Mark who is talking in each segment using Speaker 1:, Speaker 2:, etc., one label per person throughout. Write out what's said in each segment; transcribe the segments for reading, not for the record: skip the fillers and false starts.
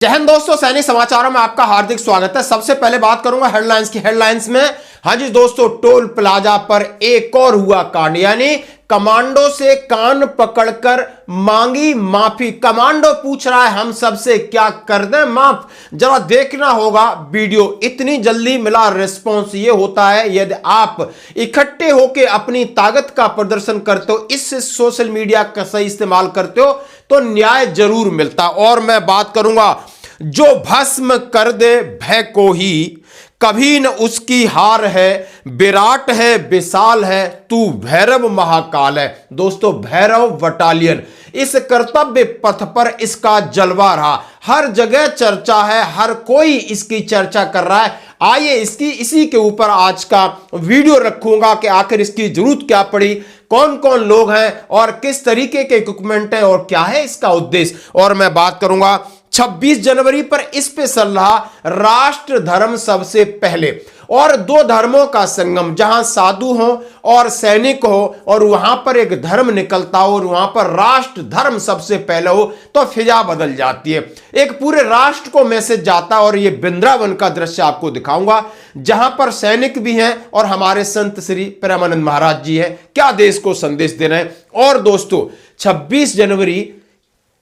Speaker 1: जय हिंद दोस्तों, सैनिक समाचारों में आपका हार्दिक स्वागत है। सबसे पहले बात करूंगा हेडलाइंस की। हेडलाइंस में हाँ जी दोस्तों, टोल प्लाजा पर एक और हुआ कांड, यानी कमांडो से कान पकड़कर मांगी माफी। कमांडो पूछ रहा है हम सबसे, क्या कर दें माफ? जरा देखना होगा वीडियो। इतनी जल्दी मिला रिस्पॉन्स। ये होता है यदि आप इकट्ठे होकर अपनी ताकत का प्रदर्शन करते हो, इससे सोशल मीडिया का सही इस्तेमाल करते हो तो न्याय जरूर मिलता। और मैं बात करूंगा, जो भस्म कर दे भय को ही, कभी न उसकी हार है, विराट है विशाल है, तू भैरव महाकाल है। दोस्तों, भैरव बटालियन इस कर्तव्य पथ पर इसका जलवा रहा। हर जगह चर्चा है, हर कोई इसकी चर्चा कर रहा है। आइए इसी के ऊपर आज का वीडियो रखूंगा कि आखिर इसकी जरूरत क्या पड़ी, कौन कौन लोग हैं और किस तरीके के इक्विपमेंट है और क्या है इसका उद्देश्य। और मैं बात करूंगा 26 जनवरी पर इस पे चल रहा राष्ट्र धर्म सबसे पहले, और दो धर्मों का संगम, जहां साधु हो और सैनिक हो और वहां पर एक धर्म निकलता हो और वहां पर राष्ट्र धर्म सबसे पहले हो तो फिजा बदल जाती है। एक पूरे राष्ट्र को मैसेज जाता है। और ये वृंदावन का दृश्य आपको दिखाऊंगा, जहां पर सैनिक भी हैं और हमारे संत श्री प्रेमानंद महाराज जी हैं, क्या देश को संदेश दे रहे हैं। और दोस्तों, 26 जनवरी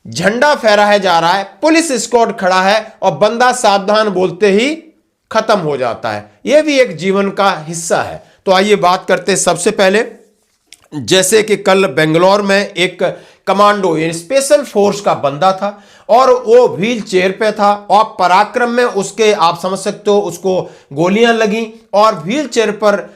Speaker 1: झंडा फहराया जा रहा है, पुलिस स्क्वाड खड़ा है और बंदा सावधान बोलते ही खत्म हो जाता है। यह भी एक जीवन का हिस्सा है। तो आइए बात करते हैं। सबसे पहले, जैसे कि कल बेंगलोर में एक कमांडो स्पेशल फोर्स का बंदा था और वो व्हील चेयर पे था और पराक्रम में उसके, आप समझ सकते हो, उसको गोलियां लगी और व्हील चेयर पर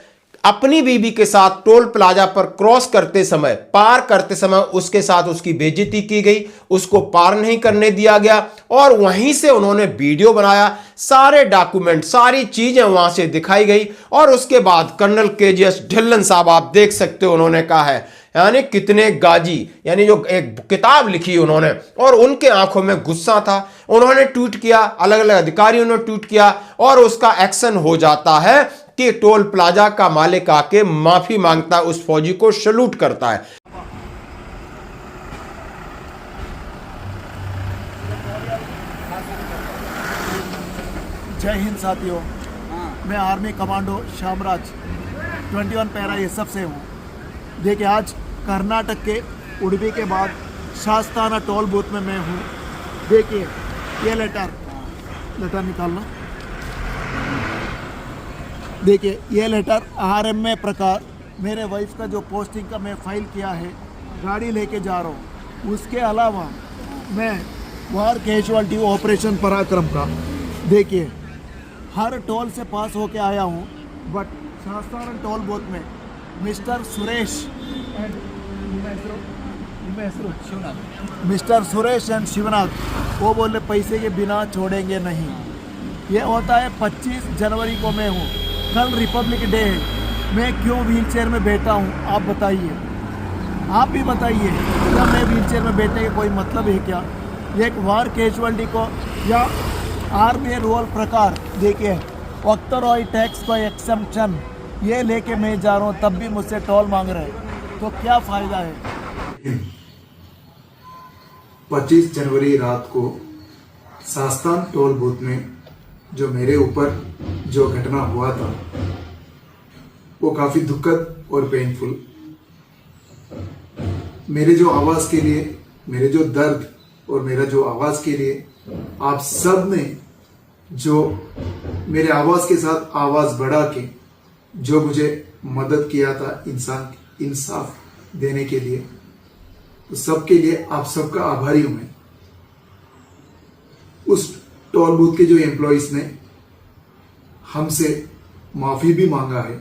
Speaker 1: अपनी बीबी के साथ टोल प्लाजा पर क्रॉस करते समय, पार करते समय उसके साथ उसकी बेइज्जती की गई, उसको पार नहीं करने दिया गया। और वहीं से उन्होंने वीडियो बनाया, सारे डॉक्यूमेंट, सारी चीजें वहां से दिखाई गई। और उसके बाद कर्नल केजीएस ढिल्लन साहब, आप देख सकते हो, उन्होंने कहा है, यानी कितने गाजी, यानी जो एक किताब लिखी उन्होंने, और उनके आंखों में गुस्सा था। उन्होंने ट्वीट किया, अलग अलग अधिकारियों ने ट्वीट किया और उसका एक्शन हो जाता है कि टोल प्लाजा का मालिक आके माफी मांगता है, उस फौजी को सैल्यूट करता है।
Speaker 2: जय हिंद साथियों, मैं army commando Shamraj 21 para SF से हूँ। देखिए, आज कर्नाटक के उडुपी के बाद शास्ताना टोल बूथ में मैं हूँ। देखिए, ये लेटर निकालना। देखिए, ये लेटर RMA प्रकार मेरे वाइफ का जो पोस्टिंग का मैं फाइल किया है, गाड़ी लेके जा रहा हूँ। उसके अलावा मैं वार कैजुअलिटी ऑपरेशन पराक्रम का, देखिए, हर टोल से पास होके आया हूँ। बट शास्ताना टोल बूथ में मिस्टर सुरेश एंड शिवनाथ वो बोले पैसे के बिना छोड़ेंगे नहीं। ये होता है 25 जनवरी को मैं हूँ। कल रिपब्लिक डे है, मैं क्यों व्हील चेयर में बैठा हूँ? आप बताइए, आप भी बताइए, क्या मैं व्हील चेयर में बैठने का कोई मतलब है क्या? एक वार कैजुअलिटी को या आर्मी रूल प्रकार, देखिए, ऑक्टोरॉय टैक्स का एक्सेम्पशन ये लेके मैं जा रहा हूँ, तब भी मुझसे टोल मांग रहे हैं, तो क्या फ़ायदा है?
Speaker 3: 25 जनवरी रात को शास्तान टोल बूथ में जो मेरे ऊपर जो घटना हुआ था, वो काफ़ी दुखद और पेनफुल। मेरे जो आवाज़ के लिए, मेरे जो दर्द और मेरा जो आवाज़ के लिए आप सब ने जो मेरे आवाज़ के साथ आवाज़ बढ़ा के जो मुझे मदद किया था इंसाफ देने के लिए, तो सबके लिए आप सबका आभारी हूं मैं। उस टोल बूथ के जो एम्प्लॉइज ने हमसे माफी भी मांगा है।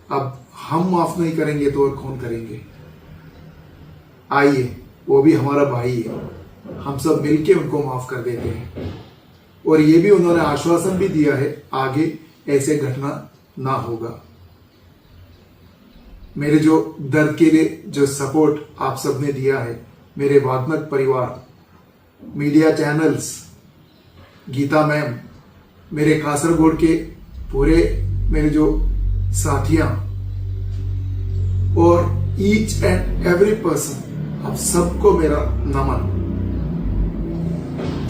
Speaker 3: अब हम माफ नहीं करेंगे तो और कौन करेंगे? आइए, वो भी हमारा भाई है, हम सब मिलके उनको माफ कर देते हैं। और ये भी उन्होंने आश्वासन भी दिया है, आगे ऐसे घटना ना होगा। मेरे जो दर्द के लिए जो सपोर्ट आप सब ने दिया है, मेरे वादनक परिवार, मीडिया चैनल्स, गीता मैम, मेरे कासरगोड के पूरे मेरे जो साथियां और ईच एंड एवरी पर्सन, आप सबको मेरा नमन।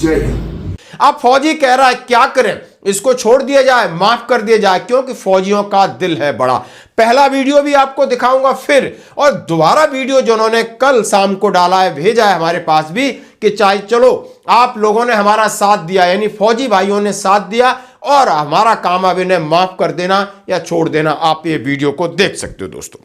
Speaker 3: जय हिंद।
Speaker 1: अब फौजी कह रहा है क्या करें, इसको छोड़ दिया जाए, माफ कर दिया जाए, क्योंकि फौजियों का दिल है बड़ा। पहला वीडियो भी आपको दिखाऊंगा फिर, और दोबारा वीडियो जो उन्होंने कल शाम को डाला है, भेजा है हमारे पास भी, कि चाहे चलो आप लोगों ने हमारा साथ दिया, यानी फौजी भाइयों ने साथ दिया और हमारा काम अब इन्हें माफ कर देना या छोड़ देना। आप ये वीडियो को देख सकते हो दोस्तों।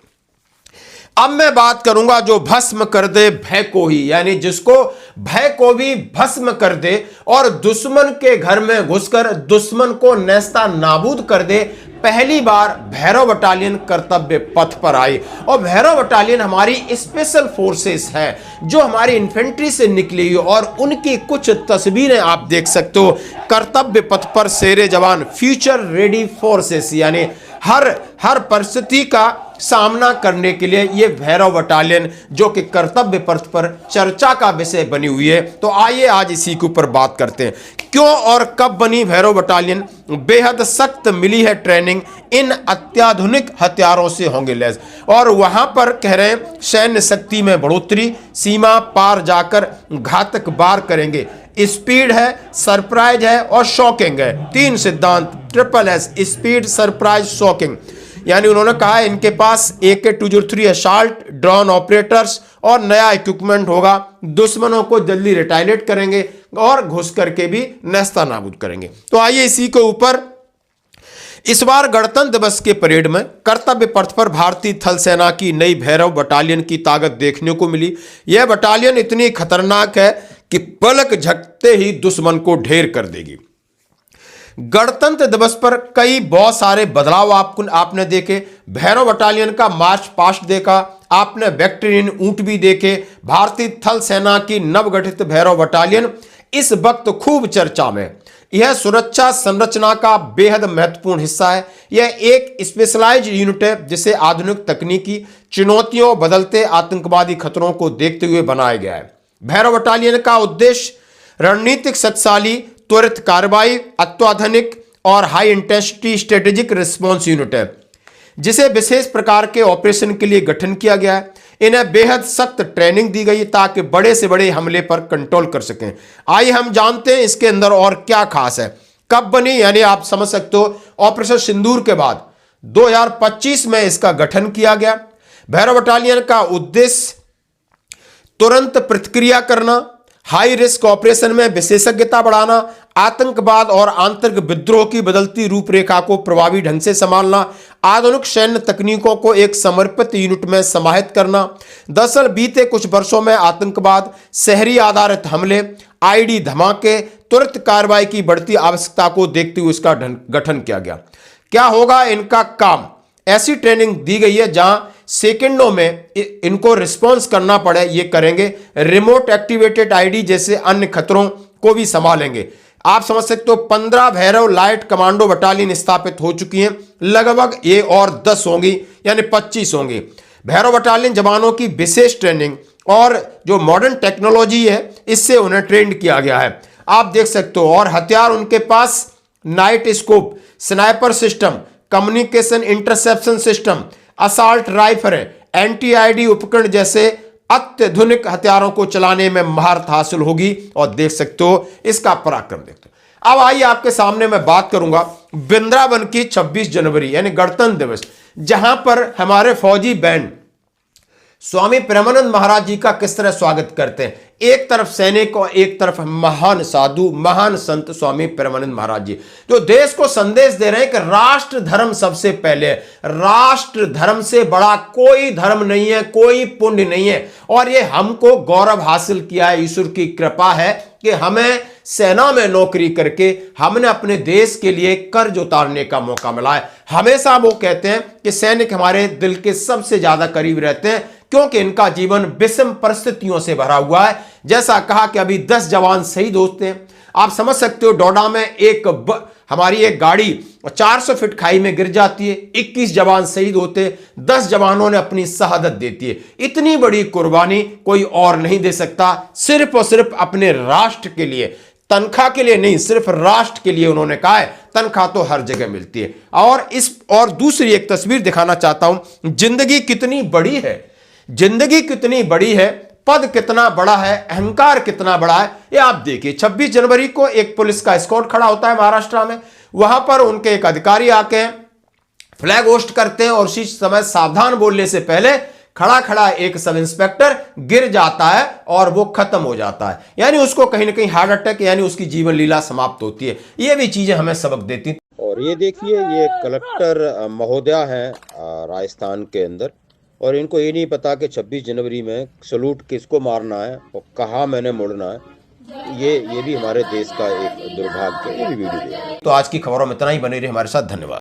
Speaker 1: अब मैं बात करूंगा जो भस्म कर दे भय को ही, यानी जिसको भय को भी भस्म कर दे और दुश्मन के घर में घुसकर दुश्मन को नेस्ता नाबूद कर दे। पहली बार भैरव बटालियन कर्तव्य पथ पर आई, और भैरव बटालियन हमारी स्पेशल फोर्सेस है जो हमारी इन्फेंट्री से निकली हुई, और उनकी कुछ तस्वीरें आप देख सकते हो। कर्तव्य पथ पर शेरे जवान, फ्यूचर रेडी फोर्सेस, यानी हर परिस्थिति का सामना करने के लिए ये भैरव बटालियन जो कि कर्तव्य पथ पर चर्चा का विषय बनी हुई है। तो आइए आज इसी के ऊपर बात करते हैं, क्यों और कब बनी भैरव बटालियन। बेहद सख्त मिली है ट्रेनिंग, इन अत्याधुनिक हथियारों से होंगे लैस, और वहां पर कह रहे हैं सैन्य शक्ति में बढ़ोतरी, सीमा पार जाकर घातक वार करेंगे। स्पीड है, सरप्राइज है और शॉकिंग है, तीन सिद्धांत, triple S, speed, surprise, shocking. यानी उन्होंने कहा इनके पास AK-203 असाल्ट ड्रोन ऑपरेटर्स और नया इक्विपमेंट होगा, दुश्मनों को जल्दी रिटायलेट करेंगे और घुस करके भी नेस्ता नाबूद करेंगे। तो आइए इसी के ऊपर, इस बार गणतंत्र दिवस के परेड में कर्तव्य पथ पर भारतीय थल सेना की नई भैरव बटालियन की ताकत देखने को मिली। यह बटालियन इतनी खतरनाक है कि पलक झपकते ही दुश्मन को ढेर कर देगी। गणतंत्र दिवस पर कई बहुत सारे बदलाव आपने देखे। भैरव बटालियन का मार्च पास्ट देखा आपने, वेक्ट्रियन ऊंट भी देखे। भारतीय थल सेना की नवगठित भैरव बटालियन इस वक्त खूब चर्चा में। यह सुरक्षा संरचना का बेहद महत्वपूर्ण हिस्सा है। यह एक स्पेशलाइज्ड यूनिट है जिसे आधुनिक तकनीकी चुनौतियों, बदलते आतंकवादी खतरों को देखते हुए बनाया गया है। भैरव बटालियन का उद्देश्य रणनीतिक शक्तिशाली, त्वरित कार्रवाई, अत्याधुनिक और high intensity strategic response unit है जिसे विशेष प्रकार के ऑपरेशन के लिए गठन किया गया है। इन्हें बेहद सख्त ट्रेनिंग दी गई ताकि बड़े से बड़े हमले पर कंट्रोल कर सकें। आइए हम जानते हैं इसके अंदर और क्या खास है। कब बनी, यानी आप समझ सकते हो ऑपरेशन सिंदूर के बाद 2025 में इसका गठन किया गया। भैरव बटालियन का उद्देश्य तुरंत प्रतिक्रिया करना, हाई रिस्क ऑपरेशन में विशेषज्ञता बढ़ाना, आतंकवाद और आंतरिक विद्रोह की बदलती रूपरेखा को प्रभावी ढंग से संभालना, आधुनिक सैन्य तकनीकों को एक समर्पित यूनिट में समाहित करना। दरअसल बीते कुछ वर्षों में आतंकवाद, शहरी आधारित हमले, आईडी धमाके, त्वरित कार्रवाई की बढ़ती आवश्यकता को देखते हुए इसका गठन किया गया। क्या होगा इनका काम, ऐसी ट्रेनिंग दी गई है जहां सेकंडों में इनको रिस्पॉन्स करना पड़े, ये करेंगे। रिमोट एक्टिवेटेड आईडी जैसे अन्य खतरों को भी संभालेंगे। आप समझ सकते हो 15 भैरव लाइट कमांडो बटालियन स्थापित हो चुकी हैं, लगभग ये और 10 होंगी, यानी 25 होंगी। भैरव बटालियन जवानों की विशेष ट्रेनिंग और जो मॉडर्न टेक्नोलॉजी है इससे उन्हें ट्रेंड किया गया है, आप देख सकते हो। और हथियार उनके पास night scope, sniper system, communication interception system, assault rifle, anti ID उपकरण जैसे अत्याधुनिक हथियारों को चलाने में महारत हासिल होगी। और देख सकते हो इसका पराक्रम देखते हो। अब आइए आपके सामने मैं बात करूंगा वृंदावन की 26 जनवरी यानी गणतंत्र दिवस, जहां पर हमारे फौजी बैंड स्वामी प्रेमानंद महाराज जी का किस तरह स्वागत करते हैं। एक तरफ सैनिक और एक तरफ महान साधु, महान संत स्वामी प्रेमानंद महाराज जी, जो देश को संदेश दे रहे हैं कि राष्ट्र धर्म सबसे पहले, राष्ट्र धर्म से बड़ा कोई धर्म नहीं है, कोई पुण्य नहीं है। और ये हमको गौरव हासिल किया है, ईश्वर की कृपा है कि हमें सेना में नौकरी करके हमने अपने देश के लिए कर्ज उतारने का मौका मिला है। हमेशा वो कहते हैं कि सैनिक हमारे दिल के सबसे ज्यादा करीब रहते हैं क्योंकि इनका जीवन विषम परिस्थितियों से भरा हुआ है। जैसा कहा कि अभी 10 जवान शहीद होते हैं। आप समझ सकते हो डोडा में हमारी एक गाड़ी 400 फीट खाई में गिर जाती है, 21 जवान शहीद होते, 10 जवानों ने अपनी शहादत देती है। इतनी बड़ी कुर्बानी कोई और नहीं दे सकता, सिर्फ और सिर्फ अपने राष्ट्र के लिए, तनख्वाह के लिए नहीं, सिर्फ राष्ट्र के लिए। उन्होंने कहा है तनख्वाह तो हर जगह मिलती है। और दूसरी एक तस्वीर दिखाना चाहता हूं, जिंदगी कितनी बड़ी है, जिंदगी कितनी बड़ी है। पद कितना बड़ा है, अहंकार कितना बड़ा है, ये आप देखिए। 26 जनवरी को एक पुलिस का एस्कॉर्ट खड़ा होता है महाराष्ट्र में, वहां पर उनके एक अधिकारी आके फ्लैग होस्ट करते हैं और उसी समय सावधान बोलने से पहले खड़ा खड़ा एक सब इंस्पेक्टर गिर जाता है और वो खत्म हो जाता है, यानी उसको कहीं ना कहीं हार्ट अटैक, यानी उसकी जीवन लीला समाप्त होती है। ये भी चीजें हमें सबक देती।
Speaker 4: और ये देखिए, ये कलेक्टर महोदया हैं राजस्थान के अंदर, और इनको ये नहीं पता कि 26 जनवरी में सलूट किसको मारना है और कहाँ मैंने मुड़ना है। ये भी हमारे देश का एक दुर्भाग्य है। ये भी वीडियो।
Speaker 1: तो आज की खबरों में इतना ही, बने रहिए हमारे साथ। धन्यवाद।